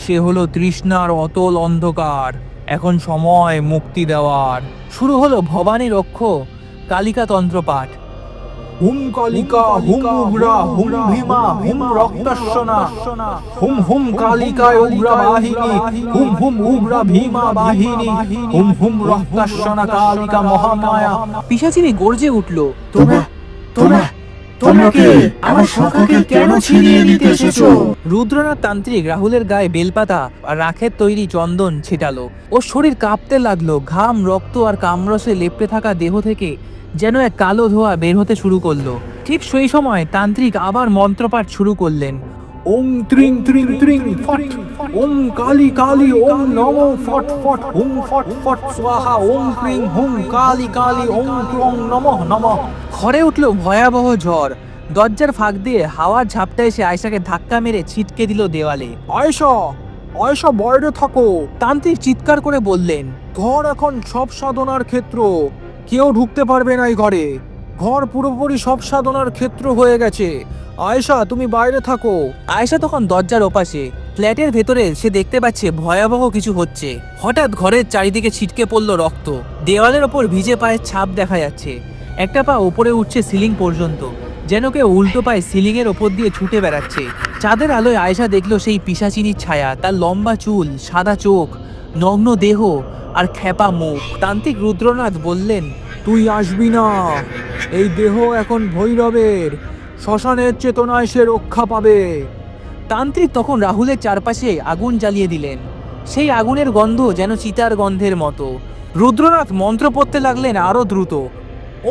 সে হলো তৃষ্ণার অতল অন্ধকার। এখন সময় মুক্তি দেওয়ার। শুরু হলো ভবানী রক্ষ কালিকা তন্ত্রপাঠ। হুম কালিকা হুম উগ্রা হুম ভীমা হুম রক্তর্ষণা হুম হুম কালিকায় উগ্রা বাহিনী হুম হুম উগ্রা ভীমা বাহিনী হুম হুম রক্তর্ষণা কালিকা মহামায়া। পিশাচিনী গর্জে উঠল, তোমরা তোমরা তোমরা কে? আমার সখাকে কেন ছিনিয়ে নিতে এসেছো? রুদ্রনাথ তান্ত্রিক রাহুলের গায়ে বেলপাতা আর রাখের তৈরি চন্দন ছিটালো। ওর শরীর কাঁপতে লাগলো। ঘাম, রক্ত আর কামরসে লেপ্টে থাকা দেহ থেকে যেন এক কালো ধোঁয়া বের হতে শুরু করলো। ঠিক সেই সময় তান্ত্রিক আবার মন্ত্রপাঠ শুরু করলেন। ওং ত্রিং ত্রিং ত্রিং ফট, ওং কালী কালী, ওং নমো ফট ফট, হুম ফট ফট স্বাহা, ওং ক্রিং হুম কালী কালী, ওং ক্রং নমঃ নমঃ। ঘরে উঠল ভয়াবহ ঝড়। দরজার ফাঁক দিয়ে হাওয়ার ঝাপটা এসে আয়েশাকে ধাক্কা মেরে ছিটকে দিল দেওয়ালে। আয়েশা, আয়েশা বাইরে থাকো, তান্ত্রিক চিৎকার করে বললেন। ঘর এখন সব সাধনার ক্ষেত্র, কেউ ঢুকতে পারবে না এই ঘরে। ঘর পুরোপুরি সব সাধনার ক্ষেত্র হয়ে গেছে। আয়েশা, তুমি বাইরে থাকো। আয়েশা তখন দরজার ওপাশে ফ্ল্যাটের ভেতরে সে দেখতে পাচ্ছে ভয়াবহ কিছু হচ্ছে। হঠাৎ ঘরের চারিদিকে ছিটকে পড়ল রক্ত। দেওয়ালের ওপর ভিজে পায়ের ছাপ দেখা যাচ্ছে। একটা পা উপরে উঠছে সিলিং পর্যন্ত, যেন কেউ উল্টো পায়ে সিলিং এর ওপর দিয়ে ছুটে বেড়াচ্ছে। চাঁদের আলোয় আয়েশা দেখলো সেই পিশাচিনীর ছায়া। তার লম্বা চুল, সাদা চোখ, নগ্ন দেহ আর খ্যাপা মুখ। তান্ত্রিক রুদ্রনাথ বললেন, তুই আসবি না। এই দেহ এখন ভৈরবের। শ্মশানের চেতনায় সে রক্ষা পাবে। তান্ত্রিক তখন রাহুলের চারপাশে আগুন জ্বালিয়ে দিলেন। সেই আগুনের গন্ধ যেন চিতার গন্ধের মতো। রুদ্রনাথ মন্ত্র পড়তে লাগলেন আরো দ্রুত।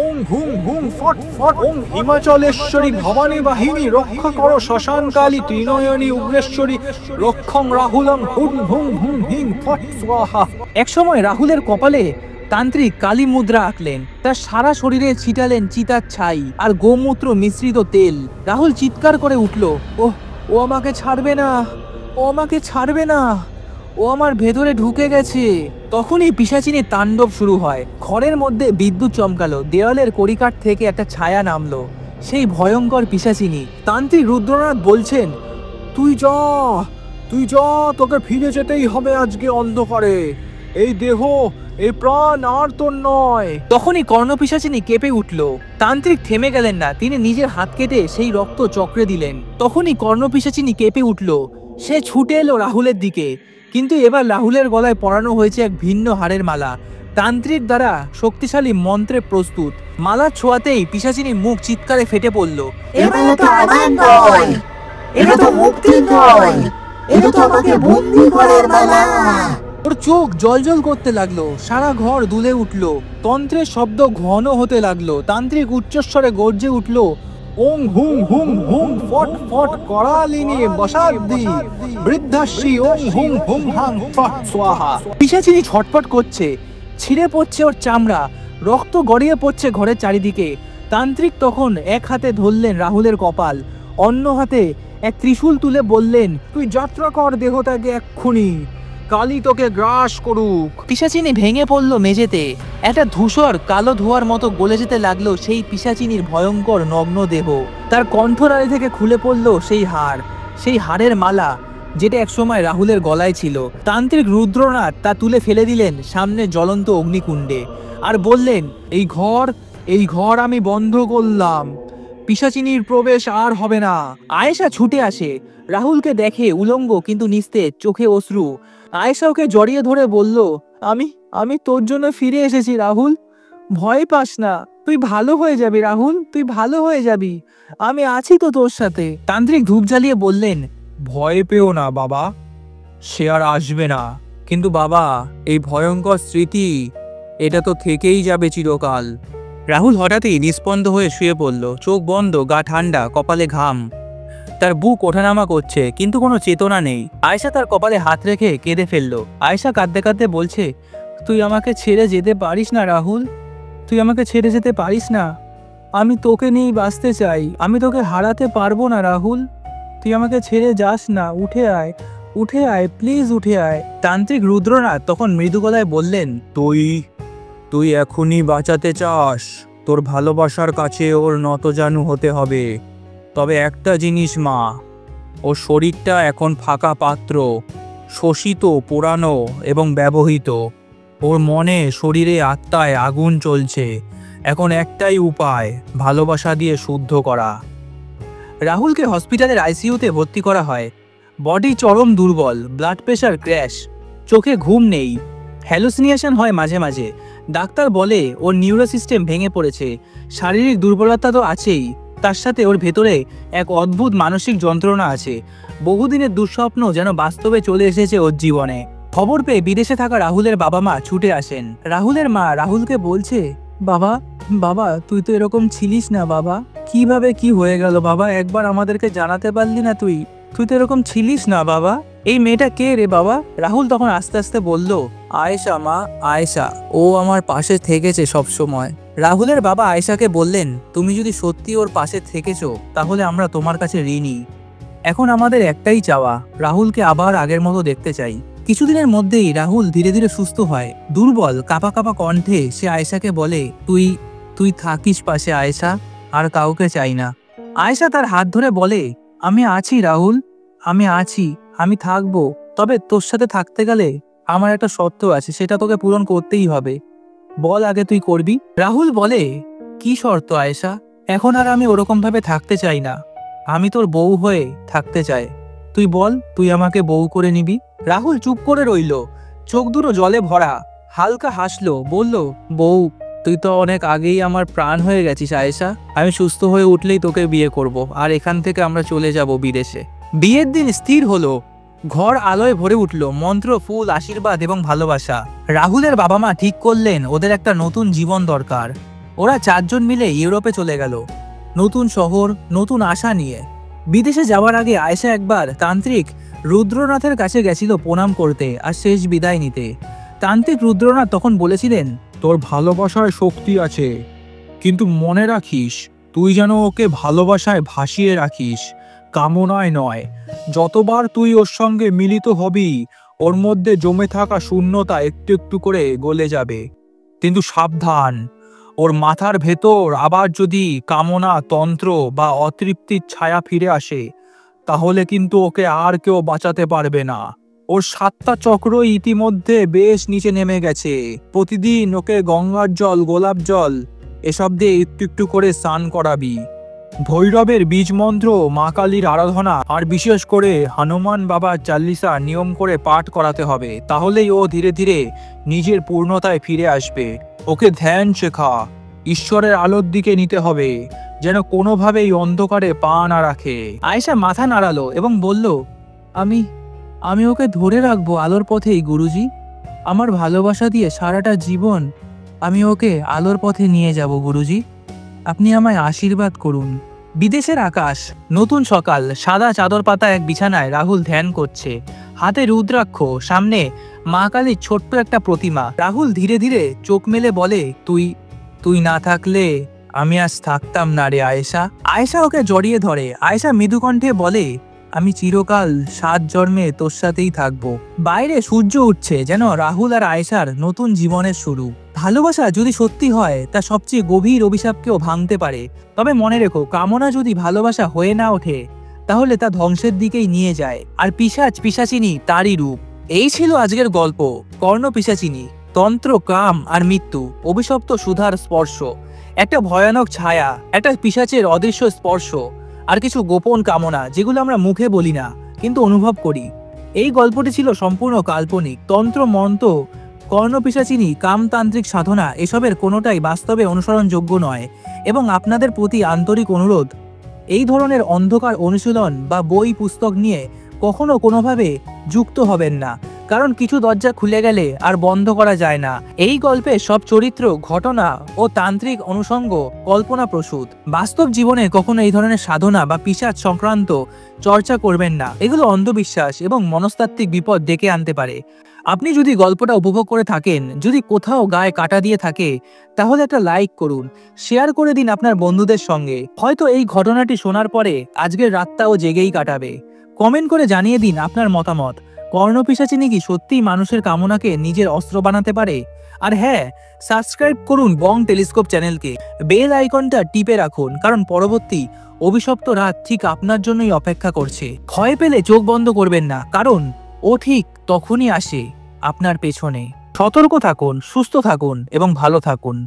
ওং হুম হুম ফট ফট, ওং হিমাচলেশ্বরী ভবানী বাহিনী রক্ষা করো, শ্মশান কালী ত্রিনয়নী উগ্রেশ্বরী রক্ষং রাহুলং হুম হুম হুম হিং ফট স্বাহা। একসময় রাহুলের কপালে তান্ত্রিক কালী মুদ্রা আঁকলেন। তার সারা শরীরে ছিটালেন চিতার ছাই আর গোমূত্র মিশ্রিত তেল। রাহুল চিৎকার করে উঠল, ওহ, ও আমাকে ছাড়বে না, ও আমাকে ছাড়বে না, ও আমার ভেতরে ঢুকে গেছে। তখনই পিশাচিনীর তাণ্ডব শুরু হয়। ঘরের মধ্যে বিদ্যুৎ চমকালো, দেওয়ালের কড়িকাঠ থেকে একটা ছায়া নামলো। সেই ভয়ঙ্কর পিশাচিনী। তান্ত্রিক রুদ্রনাথ বলছেন, তুই যা, তুই যা, তোকে ফিরে যেতেই হবে আজকে অন্ধকারে। এই দেহ, এই প্রাণ আর তোর নয়। তখনই কর্ণপিশাচিনী কেঁপে উঠল। তান্ত্রিক থেমে গেলেন না, তিনি নিজের হাত কেটে সেই রক্ত চক্রে দিলেন। তখনই কর্ণপিশাচিনী কেঁপে উঠল। সে ছুটে এলো রাহুলের দিকে, কিন্তু এবার রাহুলের গলায় পরানো হয়েছে এক ভিন্ন হাড়ের মালা, তান্ত্রিক দ্বারা শক্তিশালী মন্ত্রে প্রস্তুত। মালার ছোঁয়াতেই পিশাচিনীর মুখ চিৎকারে ফেটে পড়ল। এটা তো আমার নয়, এটা তো মুক্তির নয়, এটা তো আমাকে বন্দী করার মালা। ওর চোখ জলজল করতে লাগলো, সারা ঘর দুলে উঠলো, তন্ত্রের শব্দ ঘন হতে লাগলো। তান্ত্রিক উচ্চস্বরে গর্জে উঠলো, ওং হুং হুং হুং ফট ফট করালিনী বসাদ্দি বৃদ্ধাশ্রী ওং হুং হুং হাং ফট স্বাহা। পিশাচিনী ছটফট করছে, ছিঁড়ে পড়ছে ওর চামড়া, রক্ত গড়িয়ে পড়ছে ঘরের চারিদিকে। তান্ত্রিক তখন এক হাতে ধরলেন রাহুলের কপাল, অন্য হাতে এক ত্রিশূল তুলে বললেন, তুই যাত্রা কর দেহটাকে এক্ষুনি, কালী তোকে গ্রাস করুক। পিশাচিনী ভেঙে পড়ল মেঝেতে। একটা ধূসর কালো ধোঁয়ার মতো গলে যেতে লাগলো সেই পিশাচিনীর ভয়ঙ্কর নগ্ন দেহ। তার কণ্ঠনালী থেকে খুলে পড়ল সেই হাড়, সেই হাড়ের মালা যেটা একসময় রাহুলের গলায় ছিল। তান্ত্রিক রুদ্রনাথ তা তুলে ফেলে দিলেন সামনে জ্বলন্ত অগ্নিকুণ্ডে আর বললেন, এই ঘর আমি বন্ধ করলাম। পিশাচিনীর প্রবেশ আর হবে না। আয়েশা ছুটে আসে, রাহুলকে দেখে উলঙ্গ কিন্তু নিস্তেজ, চোখে অশ্রু। আয়েশা ওকে জড়িয়ে ধরে বলল, আমি তোর জন্য ফিরে এসেছি রাহুল, ভয় পাস না, তুই ভালো হয়ে যাবি রাহুল, তুই ভালো হয়ে যাবি, আমি আছি তো তোর সাথে। তান্ত্রিক ধূপ জ্বালিয়ে বললেন, ভয় পেও না বাবা, সে আর আসবে না। কিন্তু বাবা, এই ভয়ঙ্কর স্মৃতি, এটা তো থেকেই যাবে চিরকাল। রাহুল হঠাৎই নিস্পন্দ হয়ে শুয়ে পড়ল, চোখ বন্ধ, গা ঠান্ডা, কপালে ঘাম। তার বুক ওঠানামা করছে, কিন্তু কোনো চেতনা নেই। আয়েশা তার কপালে হাত রেখে কেঁদে ফেলল। আয়েশা কাঁদতে কাঁদতে বলছে, তুই আমাকে ছেড়ে যেতে পারিস না রাহুল, তুই আমাকে ছেড়ে যেতে পারিস না। আমি তোকে নিয়েই বাঁচতে চাই, আমি তোকে হারাতে পারবো না রাহুল, তুই আমাকে ছেড়ে যাস না, উঠে আয়, উঠে আয়, প্লিজ উঠে আয়। তান্ত্রিক রুদ্রনাথ তখন মৃদু গলায় বললেন, তুই এখনই বাঁচাতে চাস, তোর ভালোবাসার কাছে ওর নতজানু হতে হবে। তবে একটা জিনিস মা, ওর শরীরটা এখন ফাঁকা পাত্র, শোষিত, পোড়ানো এবং ব্যবহৃত। ওর মনে, শরীরে, আত্মায় আগুন চলছে। এখন একটাই উপায়, ভালোবাসা দিয়ে শুদ্ধ করা। রাহুলকে হসপিটালের আইসিইউতে ভর্তি করা হয়। বডি চরম দুর্বল, ব্লাড প্রেশার ক্র্যাশ, চোখে ঘুম নেই, হ্যালুসিনেশন হয় মাঝে মাঝে। ডাক্তার বলে ওর নিউরো সিস্টেম ভেঙে পড়েছে। শারীরিক দুর্বলতা তো আছেই, তার সাথে ওর ভেতরে এক অদ্ভুত মানসিক যন্ত্রণা আছে। বহুদিনের দুঃস্বপ্ন যেন বাস্তবে চলে এসেছে ওর জীবনে। খবর পেয়ে বিদেশে থাকা রাহুলের বাবা মা ছুটে আসেন। রাহুলের মা রাহুলকে বলছে, বাবা, বাবা, তুই তো এরকম ছিলিস না বাবা, কিভাবে কি হয়ে গেল বাবা, একবার আমাদেরকে জানাতে পারলি না? তুই তো এরকম ছিলিস না বাবা। এই মেয়েটা কে রে বাবা? রাহুল তখন আস্তে আস্তে বলল, আয়েশা মা, আয়েশা, ও আমার পাশে থেকেছে সব সময়। রাহুলের বাবা আয়েশাকে বললেন, তুমি যদি সত্যি ওর পাশে থেকেছো তাহলে আমরা তোমার কাছে ঋণী। এখন আমাদের একটাই চাওয়া, রাহুলকে আবার আগের মতো দেখতে চাই। কিছুদিনের মধ্যেই রাহুল ধীরে ধীরে সুস্থ হয়। দুর্বল, কাঁপা কাঁপা কণ্ঠে সে আয়েশাকে বলে, তুই থাকিস পাশে আয়েশা, আর কাউকে চাই না। আয়েশা তার হাত ধরে বলে, আমি আছি রাহুল, আমি আছি, আমি থাকবো। তবে তোর সাথে থাকতে গেলে আমার একটা শর্ত আছে, সেটা তোকে পূরণ করতেই হবে। বল আগে তুই করবি? রাহুল বলে, কি শর্ত আয়েশা? এখন আর আমি ওরকম ভাবে থাকতে চাই না, আমি তোর বউ হয়ে থাকতে চাই। তুই বল, তুই আমাকে বউ করে নিবি? রাহুল চুপ করে রইল, চোখ দুটো জলে ভরা। হালকা হাসলো, বলল, বউ, তুই তো অনেক আগেই আমার প্রাণ হয়ে গেছিস আয়েশা। আমি সুস্থ হয়ে উঠলেই তোকে বিয়ে করব, আর এখান থেকে আমরা চলে যাব বিদেশে। বিয়ের দিন স্থির হলো। ঘর আলোয় ভরে উঠল, মন্ত্র, ফুল, আশীর্বাদ এবং ভালোবাসা। রাহুলের বাবা মা ঠিক করলেন ওদের একটা নতুন জীবন দরকার। ওরা 4 জন মিলে ইউরোপে চলে গেল, নতুন শহর, নতুন আশা নিয়ে। বিদেশে যাওয়ার আগে আয়েশা একবার তান্ত্রিক রুদ্রনাথের কাছে গেছিল প্রণাম করতে আর শেষ বিদায় নিতে। তান্ত্রিক রুদ্রনাথ তখন বলেছিলেন, তোর ভালোবাসায় শক্তি আছে, কিন্তু মনে রাখিস, তুই যেন ওকে ভালোবাসায় ভাসিয়ে রাখিস, কামনায় নয়। যতবার তুই ওর সঙ্গে মিলিত হবি, ওর মধ্যে জমে থাকা শূন্যতা একটু একটু করে গলে যাবে। কিন্তু সাবধান, ওর মাথার ভেতর আবার যদি কামনা, তন্ত্র বা অতৃপ্তির ছায়া ফিরে আসে, তাহলে কিন্তু ওকে আর কেউ বাঁচাতে পারবে না। ওর 7টা চক্র ইতিমধ্যে বেশ নিচে নেমে গেছে। প্রতিদিন ওকে গঙ্গার জল, গোলাপ জল এসব দিয়ে একটু একটু করে স্নান করাবি। ভৈরবের বীজ মন্ত্র, মা কালীর আরাধনা আর বিশেষ করে হনুমান বাবার চাল্লিশা নিয়ম করে পাঠ করাতে হবে। তাহলেই ও ধীরে ধীরে নিজের পূর্ণতায় ফিরে আসবে। ওকে ধ্যান শেখা, ঈশ্বরের আলোর দিকে নিতে হবে, যেন কোনোভাবেই অন্ধকারে পা না রাখে। আয়েশা মাথা নাড়ালো এবং বলল, আমি ওকে ধরে রাখবো আলোর পথেই গুরুজি। আমার ভালোবাসা দিয়ে সারাটা জীবন আমি ওকে আলোর পথে নিয়ে যাব গুরুজি, আপনি আমায় আশীর্বাদ করুন। বিদেশের আকাশ, নতুন সকাল, সাদা চাদর পাতা এক বিছানায় রাহুল ধ্যান করছে। হাতে রুদ্রাক্ষ, সামনে মা কালীর ছোট্ট একটা প্রতিমা। রাহুল ধীরে ধীরে চোখ মেলে বলে, তুই না থাকলে আমি আজ থাকতাম না রে আয়েশা। আয়েশা ওকে জড়িয়ে ধরে। আয়েশা মৃদু কণ্ঠে বলে, আমি চিরকাল 7 জন্মে তোর সাথেই থাকবো। বাইরে সূর্য উঠছে, যেন রাহুল আর আয়েশার নতুন জীবনের শুরু। ভালোবাসা যদি সত্যি হয়, তা সবচেয়ে গভীর অভিশাপকেও ভাঙতে পারে। তবে মনে রেখো, কামনা যদি ভালোবাসা হয়ে না ওঠে, তাহলে তা ধ্বংসের দিকেই নিয়ে যায়। আর পিশাচিনী তারই রূপ। এই ছিল আজকের গল্প, কর্ণ পিশাচিনী, তন্ত্র, কাম আর মৃত্যু, অভিশপ্ত সুধার স্পর্শ, একটা ভয়ানক ছায়া, একটা পিশাচের অদৃশ্য স্পর্শ, আর কিছু গোপন কামনা যেগুলো আমরা মুখে বলি না কিন্তু অনুভব করি। এই গল্পটি ছিল সম্পূর্ণ কাল্পনিক। তন্ত্র, মন্ত্র, কর্ণপিশাচিনী, কামতান্ত্রিক সাধনা এসবের কোনোটাই বাস্তবে অনুসরণযোগ্য নয়। এবং আপনাদের প্রতি আন্তরিক অনুরোধ, এই ধরনের অন্ধকার অনুশীলন বা বই পুস্তক নিয়ে কখনো কোনোভাবে যুক্ত হবেন না। কারণ কিছু দরজা খুলে গেলে আর বন্ধ করা যায় না। এই গল্পে সব চরিত্র, ঘটনা ও তান্ত্রিক অনুষঙ্গ কল্পনাপ্রসূত। বাস্তব জীবনে কখনো এই ধরনের সাধনা বা পিশাচ সংক্রান্ত চর্চা করবেন না। এগুলো অন্ধবিশ্বাস এবং মনস্তাত্ত্বিক বিপদ ডেকে আনতে পারে। আপনি যদি গল্পটা উপভোগ করে থাকেন, যদি কোথাও গায়ে কাটা দিয়ে থাকে, তাহলে একটা লাইক করুন, শেয়ার করে দিন আপনার বন্ধুদের সঙ্গে। হয়তো এই ঘটনাটি শোনার পরে আজকের রাতটাও জেগেই কাটাবে। কমেন্ট করে জানিয়ে দিন আপনার মতামত। কর্ণপিশাচিনী কি সত্যিই মানুষের কামনাকে নিজের অস্ত্র বানাতে পারে? আর হ্যাঁ, সাবস্ক্রাইব করুন বং টেলিস্কোপ চ্যানেলকে, বেল আইকনটা টিপে রাখুন, কারণ পরবর্তী অভিশপ্ত রাত ঠিক আপনার জন্যই অপেক্ষা করছে। ভয় পেলে চোখ বন্ধ করবেন না, কারণ ও ঠিক তখনই আসে আপনার পেছনে। সতর্ক থাকুন, সুস্থ থাকুন এবং ভালো থাকুন।